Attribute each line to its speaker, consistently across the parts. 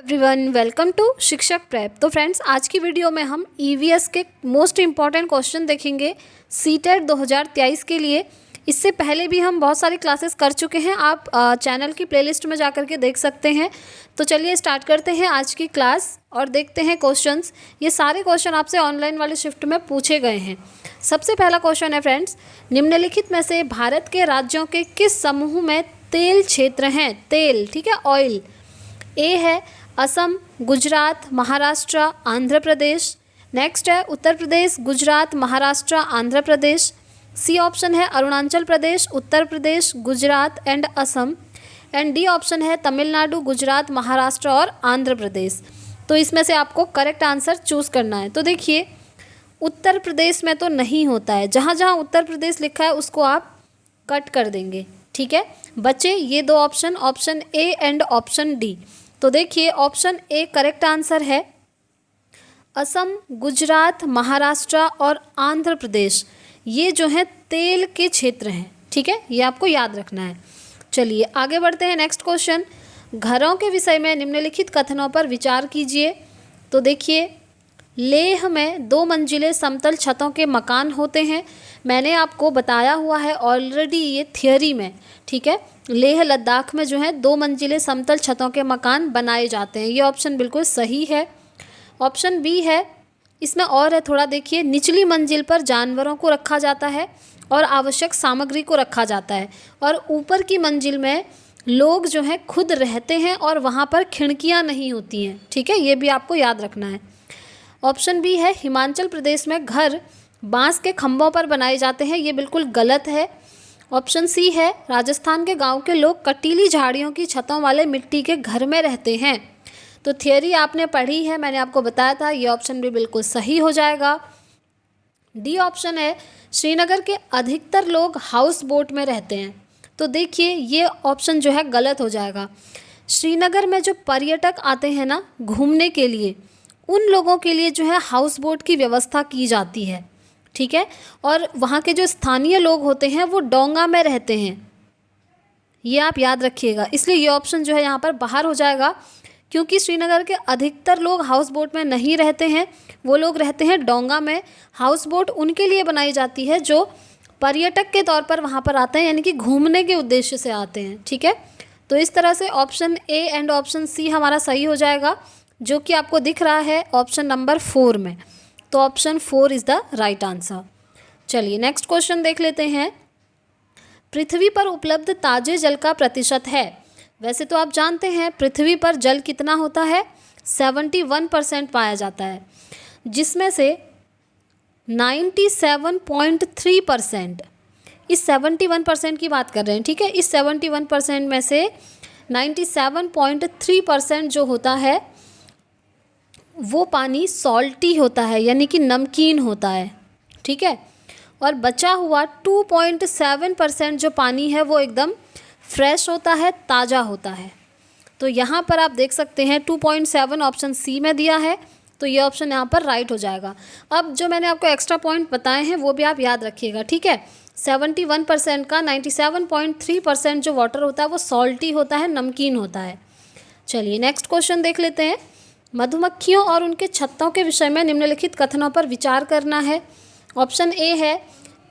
Speaker 1: Everyone, welcome to शिक्षक prep. तो friends, आज की वीडियो में हम ईवीएस के मोस्ट इम्पॉर्टेंट क्वेश्चन देखेंगे सीटेट 2023 के लिए। इससे पहले भी हम बहुत सारी क्लासेस कर चुके हैं, आप चैनल की प्लेलिस्ट में जाकर के देख सकते हैं। तो चलिए स्टार्ट करते हैं आज की क्लास और देखते हैं क्वेश्चंस। ये सारे क्वेश्चन आपसे ऑनलाइन वाले शिफ्ट में पूछे गए हैं। सबसे पहला क्वेश्चन है फ्रेंड्स, निम्नलिखित में से भारत के राज्यों के किस समूह में तेल क्षेत्र हैं? तेल, ठीक है, ऑयल। ए है असम, गुजरात, महाराष्ट्र, आंध्र प्रदेश। नेक्स्ट है उत्तर प्रदेश, गुजरात, महाराष्ट्र, आंध्र प्रदेश। सी ऑप्शन है Arunachal Pradesh, Uttar Pradesh, Gujarat and Assam. And D option है तमिलनाडु, गुजरात, महाराष्ट्र और आंध्र प्रदेश। तो इसमें से आपको करेक्ट आंसर चूज़ करना है। तो देखिए, उत्तर प्रदेश में तो नहीं होता है, जहाँ जहाँ उत्तर प्रदेश लिखा है उसको आप कट कर देंगे, ठीक है। बचे ये दो option, option A and option D. तो देखिए, ऑप्शन ए करेक्ट आंसर है। असम, गुजरात, महाराष्ट्र और आंध्र प्रदेश ये जो है तेल के क्षेत्र हैं, ठीक है, ये आपको याद रखना है। चलिए आगे बढ़ते हैं। नेक्स्ट क्वेश्चन, घरों के विषय में निम्नलिखित कथनों पर विचार कीजिए। तो देखिए, लेह में 2 मंजिले समतल छतों के मकान होते हैं। मैंने आपको बताया हुआ है ऑलरेडी ये थियोरी में, ठीक है। लेह लद्दाख में जो है 2 मंजिले समतल छतों के मकान बनाए जाते हैं। ये ऑप्शन बिल्कुल सही है। ऑप्शन बी है, इसमें और है थोड़ा, देखिए, निचली मंजिल पर जानवरों को रखा जाता है और आवश्यक सामग्री को रखा जाता है, और ऊपर की मंजिल में लोग जो हैं खुद रहते हैं और वहाँ पर खिड़कियाँ नहीं होती हैं, ठीक है, ये भी आपको याद रखना है। ऑप्शन बी है, हिमाचल प्रदेश में घर बांस के खंभों पर बनाए जाते हैं। ये बिल्कुल गलत है। ऑप्शन सी है, राजस्थान के गांव के लोग कटीली झाड़ियों की छतों वाले मिट्टी के घर में रहते हैं। तो थियोरी आपने पढ़ी है, मैंने आपको बताया था, ये ऑप्शन भी बिल्कुल सही हो जाएगा। डी ऑप्शन है, श्रीनगर के अधिकतर लोग हाउस बोट में रहते हैं। तो देखिए, ये ऑप्शन जो है गलत हो जाएगा। श्रीनगर में जो पर्यटक आते हैं ना घूमने के लिए, उन लोगों के लिए जो है हाउस बोट की व्यवस्था की जाती है, ठीक है। और वहाँ के जो स्थानीय लोग होते हैं वो डोंगा में रहते हैं, ये आप याद रखिएगा। इसलिए ये ऑप्शन जो है यहाँ पर बाहर हो जाएगा, क्योंकि श्रीनगर के अधिकतर लोग हाउस बोट में नहीं रहते हैं, वो लोग रहते हैं डोंगा में। हाउस बोट उनके लिए बनाई जाती है जो पर्यटक के तौर पर वहाँ पर आते हैं, यानी कि घूमने के उद्देश्य से आते हैं, ठीक है। तो इस तरह से option A and option C हमारा सही हो जाएगा, जो कि आपको दिख रहा है ऑप्शन नंबर 4 में। तो option 4 is the right answer. चलिए नेक्स्ट क्वेश्चन देख लेते हैं। पृथ्वी पर उपलब्ध ताजे जल का प्रतिशत है। वैसे तो आप जानते हैं पृथ्वी पर जल कितना होता है, 71% पाया जाता है, जिसमें से 97.3%, इस 71% की बात कर रहे हैं, ठीक है। इस 71% में से 97.3% जो होता है वो पानी सॉल्टी होता है, यानी कि नमकीन होता है, ठीक है। और बचा हुआ 2.7% जो पानी है वो एकदम फ्रेश होता है, ताज़ा होता है। तो यहाँ पर आप देख सकते हैं 2.7 ऑप्शन सी में दिया है, तो ये ऑप्शन यहाँ पर राइट हो जाएगा। अब जो मैंने आपको एक्स्ट्रा पॉइंट बताए हैं वो भी आप याद रखिएगा, ठीक है। 71% का 97.3% जो वाटर होता है वो सॉल्टी होता है, नमकीन होता है। चलिए नेक्स्ट क्वेश्चन देख लेते हैं। मधुमक्खियों और उनके छत्तों के विषय में निम्नलिखित कथनों पर विचार करना है। ऑप्शन ए है,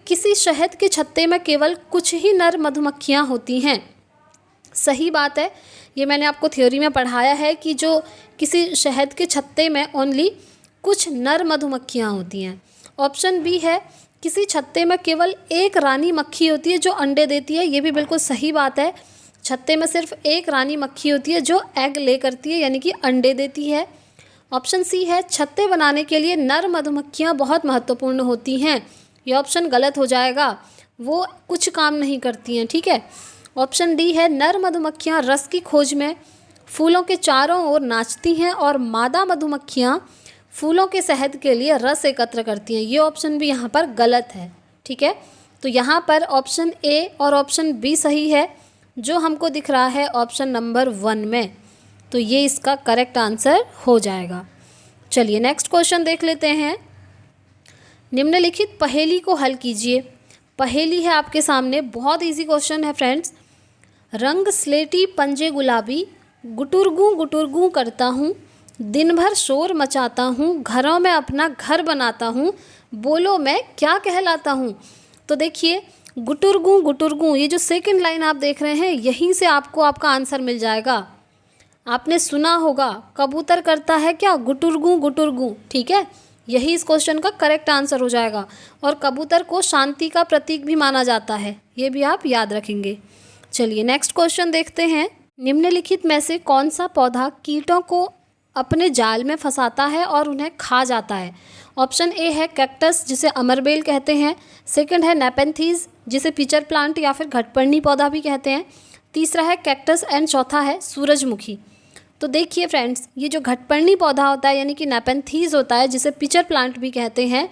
Speaker 1: किसी शहद के छत्ते में केवल कुछ ही नर मधुमक्खियां होती हैं। सही बात है, ये मैंने आपको थ्योरी में पढ़ाया है कि जो किसी शहद के छत्ते में ओनली कुछ नर मधुमक्खियां होती हैं। ऑप्शन बी है, किसी छत्ते में केवल एक रानी मक्खी होती है जो अंडे देती है। ये भी बिल्कुल सही बात है, छत्ते में सिर्फ एक रानी मक्खी होती है जो एग ले करती है, यानी कि अंडे देती है। ऑप्शन सी है, छत्ते बनाने के लिए नर मधुमक्खियाँ बहुत महत्वपूर्ण होती हैं। ये ऑप्शन गलत हो जाएगा, वो कुछ काम नहीं करती हैं, ठीक है। ऑप्शन डी है, नर मधुमक्खियाँ रस की खोज में फूलों के चारों ओर नाचती हैं और मादा मधुमक्खियाँ फूलों के शहद के लिए रस एकत्र करती हैं। ये ऑप्शन भी यहाँ पर गलत है, ठीक है। तो यहाँ पर ऑप्शन ए और ऑप्शन बी सही है, जो हमको दिख रहा है ऑप्शन नंबर 1 में। तो ये इसका करेक्ट आंसर हो जाएगा। चलिए नेक्स्ट क्वेश्चन देख लेते हैं। निम्नलिखित पहेली को हल कीजिए। पहेली है आपके सामने, बहुत इजी क्वेश्चन है फ्रेंड्स। रंग स्लेटी पंजे गुलाबी, गुटुरगू करता हूँ, दिन भर शोर मचाता हूँ, घरों में अपना घर बनाता हूँ, बोलो मैं क्या कहलाता हूँ। तो देखिए गुटुरगू ये जो सेकंड लाइन आप देख रहे हैं, यहीं से आपको आपका आंसर मिल जाएगा। आपने सुना होगा कबूतर करता है क्या, गुटुरगू, ठीक है, यही इस क्वेश्चन का करेक्ट आंसर हो जाएगा। और कबूतर को शांति का प्रतीक भी माना जाता है, ये भी आप याद रखेंगे। चलिए नेक्स्ट क्वेश्चन देखते हैं। निम्नलिखित में से कौन सा पौधा कीटों को अपने जाल में फंसाता है और उन्हें खा जाता है। ऑप्शन ए है कैक्टस, जिसे अमरबेल कहते हैं। सेकंड है नेपेंथीज, जिसे पिचर प्लांट या फिर घटपर्णी पौधा भी कहते हैं। तीसरा है कैक्टस एंड चौथा है सूरजमुखी। तो देखिए फ्रेंड्स, ये जो घटपर्णी पौधा होता है यानी कि नेपेंथीज होता है, जिसे पिचर प्लांट भी कहते हैं,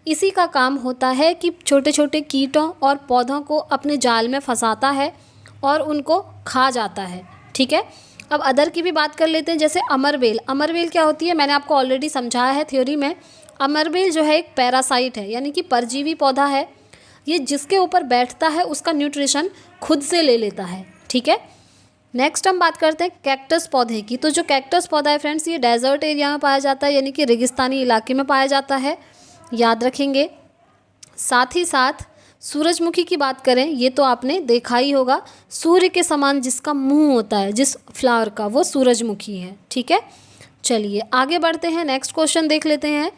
Speaker 1: इसी का काम होता है कि छोटे छोटे कीटों और पौधों को अपने जाल में फंसाता है और उनको खा जाता है। ठीक है, अब अदर की भी बात कर लेते हैं, जैसे अमरबेल। अमरबेल क्या होती है, मैंने आपको ऑलरेडी समझाया है थ्योरी में। अमरबेल जो है एक पैरासाइट है, यानी कि परजीवी पौधा है। ये जिसके ऊपर बैठता है उसका न्यूट्रिशन खुद से ले लेता है। ठीक है, नेक्स्ट हम बात करते हैं कैक्टस पौधे की। तो जो कैक्टस पौधा है फ्रेंड्स, ये डेजर्ट एरिया में पाया जाता है, यानी कि रेगिस्तानी इलाके में पाया जाता है, याद रखेंगे। साथ ही साथ सूरजमुखी की बात करें, ये तो आपने देखा ही होगा, सूर्य के समान जिसका मुंह होता है जिस फ्लावर का, वो सूरजमुखी है। ठीक है, चलिए आगे बढ़ते हैं, नेक्स्ट क्वेश्चन देख लेते हैं।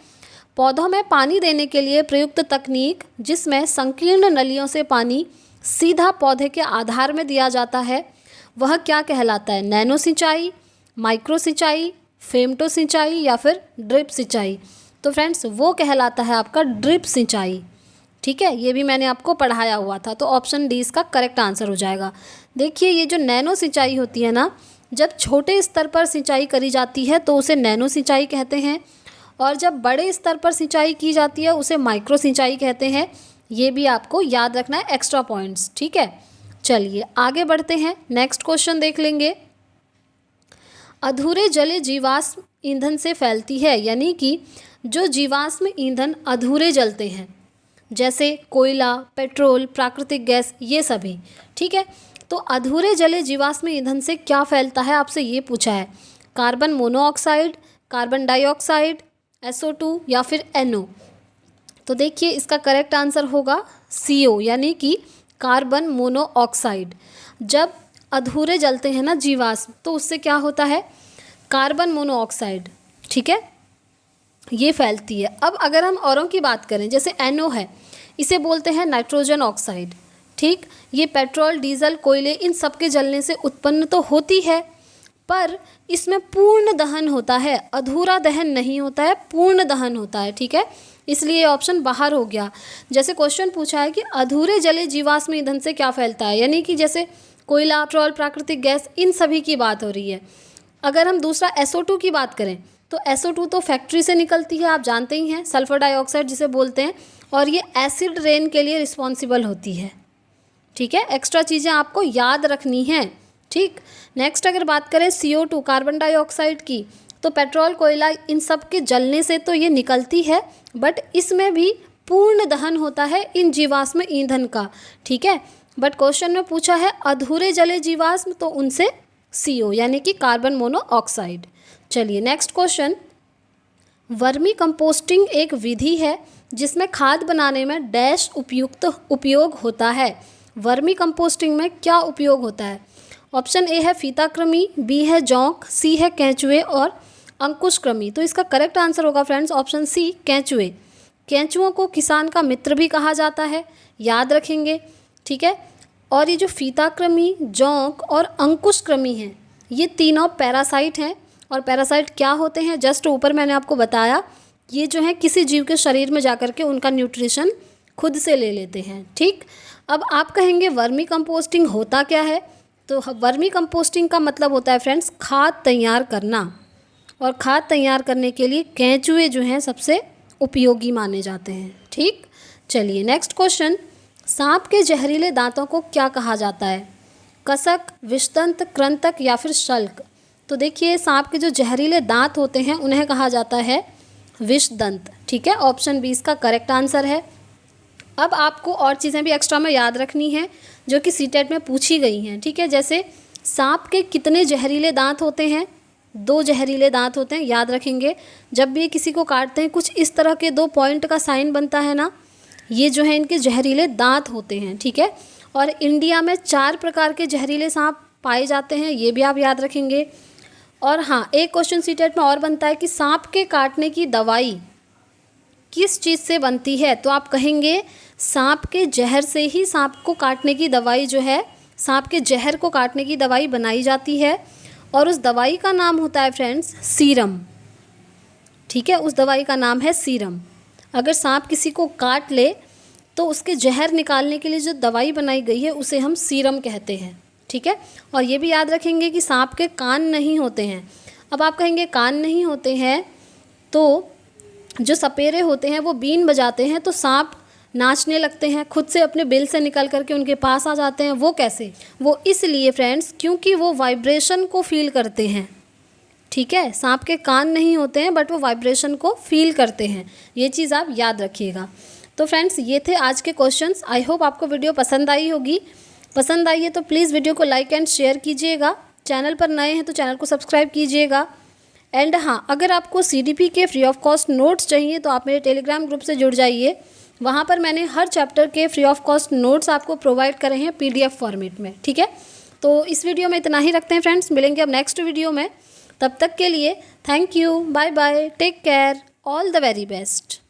Speaker 1: पौधों में पानी देने के लिए प्रयुक्त तकनीक, जिसमें संकीर्ण नलियों से पानी सीधा पौधे के आधार में दिया जाता है, वह क्या कहलाता है। नैनो सिंचाई, माइक्रो सिंचाई, फेमटो सिंचाई या फिर ड्रिप सिंचाई। तो फ्रेंड्स वो कहलाता है आपका ड्रिप सिंचाई। ठीक है, ये भी मैंने आपको पढ़ाया हुआ था, तो ऑप्शन डी इसका करेक्ट आंसर हो जाएगा। देखिए ये जो नैनो सिंचाई होती है ना, जब छोटे स्तर पर सिंचाई करी जाती है तो उसे नैनो सिंचाई कहते हैं, और जब बड़े स्तर पर सिंचाई की जाती है उसे माइक्रो सिंचाई कहते हैं। ये भी आपको याद रखना है, एक्स्ट्रा पॉइंट्स। ठीक है, चलिए आगे बढ़ते हैं, नेक्स्ट क्वेश्चन देख लेंगे। अधूरे जले जीवाश्म ईंधन से फैलती है, यानी कि जो जीवाश्म ईंधन अधूरे जलते हैं, जैसे कोयला, पेट्रोल, प्राकृतिक गैस, ये सभी। ठीक है, तो अधूरे जले जीवाश्म ईंधन से क्या फैलता है, आपसे ये पूछा है। Carbon monoxide, carbon dioxide, SO2 या फिर NO। तो देखिए इसका करेक्ट आंसर होगा CO, यानी कि कार्बन मोनोऑक्साइड। जब अधूरे जलते हैं ना जीवाश्म, तो उससे क्या होता है, कार्बन मोनोऑक्साइड। ठीक है, ये फैलती है। अब अगर हम औरों की बात करें, जैसे NO है, इसे बोलते हैं नाइट्रोजन ऑक्साइड। ठीक, ये पेट्रोल, डीजल, कोयले, इन सब के जलने से उत्पन्न तो होती है, पर इसमें पूर्ण दहन होता है, अधूरा दहन नहीं होता है, पूर्ण दहन होता है। ठीक है, इसलिए ये ऑप्शन बाहर हो गया। जैसे क्वेश्चन पूछा है कि अधूरे जले जीवाश्म ईंधन से क्या फैलता है, यानी कि जैसे कोयला, पेट्रोल, प्राकृतिक गैस, इन सभी की बात हो रही है। अगर हम दूसरा SO2 की बात करें, तो SO2 तो फैक्ट्री से निकलती है, आप जानते ही हैं, सल्फर डाइऑक्साइड जिसे बोलते हैं, और ये एसिड रेन के लिए रिस्पॉन्सिबल होती है। ठीक है, एक्स्ट्रा चीज़ें आपको याद रखनी हैं। ठीक, नेक्स्ट अगर बात करें CO2 कार्बन डाइऑक्साइड की, तो पेट्रोल, कोयला, इन सब के जलने से तो ये निकलती है, बट इसमें भी पूर्ण दहन होता है इन जीवाश्म ईंधन का। ठीक है, बट क्वेश्चन में पूछा है अधूरे जले जीवाश्म, तो उनसे CO यानी कि कार्बन मोनोऑक्साइड। चलिए नेक्स्ट क्वेश्चन। वर्मी कंपोस्टिंग एक विधि है जिसमें खाद बनाने में डैश उपयुक्त उपयोग होता है। वर्मी कंपोस्टिंग में क्या उपयोग होता है। ऑप्शन ए है फीताकृमि, बी है जौंक, सी है केंचुए और अंकुशकृमि। तो इसका करेक्ट आंसर होगा फ्रेंड्स ऑप्शन सी, केंचुए। केंचुओं को किसान का मित्र भी कहा जाता है, याद रखेंगे। ठीक है, और ये जो फीताकृमि, जौंक और अंकुशकृमि हैं, ये तीनों पैरासाइट हैं। और पैरासाइट क्या होते हैं, जस्ट ऊपर मैंने आपको बताया, ये जो है किसी जीव के शरीर में जाकर के उनका न्यूट्रिशन खुद से ले लेते हैं। ठीक, अब आप कहेंगे वर्मी कंपोस्टिंग होता क्या है, तो वर्मी कंपोस्टिंग का मतलब होता है फ्रेंड्स खाद तैयार करना, और खाद तैयार करने के लिए केंचुए जो हैं सबसे उपयोगी माने जाते हैं। ठीक, चलिए नेक्स्ट क्वेश्चन। सांप के जहरीले दांतों को क्या कहा जाता है। कसक, विषदंत, कृंतक या फिर शल्क। तो देखिए सांप के जो जहरीले दांत होते हैं उन्हें कहा जाता है विषदंत। ठीक है, ऑप्शन बी इसका करेक्ट आंसर है। अब आपको और चीज़ें भी एक्स्ट्रा में याद रखनी है जो कि सीटेट में पूछी गई हैं। ठीक है, जैसे सांप के कितने जहरीले दांत होते हैं? 2 जहरीले दांत होते हैं, याद रखेंगे। जब भी किसी को काटते हैं कुछ इस तरह के 2 पॉइंट का साइन बनता है ना, ये जो है इनके जहरीले दांत होते हैं, ठीक है। और इंडिया में 4 प्रकार के जहरीले सांप पाए जाते हैं, ये भी आप याद रखेंगे। और हाँ, एक क्वेश्चन सीटेट में और बनता है कि सांप के काटने की दवाई किस चीज़ से बनती है? तो आप कहेंगे सांप के जहर से ही सांप को काटने की दवाई जो है, सांप के जहर को काटने की दवाई बनाई जाती है। और उस दवाई का नाम होता है फ्रेंड्स सीरम, ठीक है। उस दवाई का नाम है सीरम। अगर सांप किसी को काट ले तो उसके जहर निकालने के लिए जो दवाई बनाई गई है उसे हम सीरम कहते हैं, ठीक है। और ये भी याद रखेंगे कि सांप के कान नहीं होते हैं। अब आप कहेंगे कान नहीं होते हैं तो जो सपेरे होते हैं वो बीन बजाते हैं तो सांप नाचने लगते हैं, खुद से अपने बिल से निकल करके उनके पास आ जाते हैं। वो कैसे? वो इसलिए फ्रेंड्स क्योंकि वो वाइब्रेशन को फील करते हैं, ठीक है। सांप के कान नहीं होते हैं बट वो वाइब्रेशन को फील करते हैं, ये चीज़ आप याद रखिएगा। तो फ्रेंड्स ये थे आज के क्वेश्चंस। आई होप आपको वीडियो पसंद आई होगी। पसंद आई है तो प्लीज़ वीडियो को लाइक एंड शेयर कीजिएगा। चैनल पर नए हैं तो चैनल को सब्सक्राइब कीजिएगा। एंड हाँ, अगर आपको CDP के फ्री ऑफ कॉस्ट नोट्स चाहिए तो आप मेरे टेलीग्राम ग्रुप से जुड़ जाइए। वहाँ पर मैंने हर चैप्टर के फ्री ऑफ कॉस्ट नोट्स आपको प्रोवाइड करे हैं PDF फॉर्मेट में, ठीक है। तो इस वीडियो में इतना ही रखते हैं फ्रेंड्स, मिलेंगे अब नेक्स्ट वीडियो में। तब तक के लिए thank you, bye bye, take care, all the very best.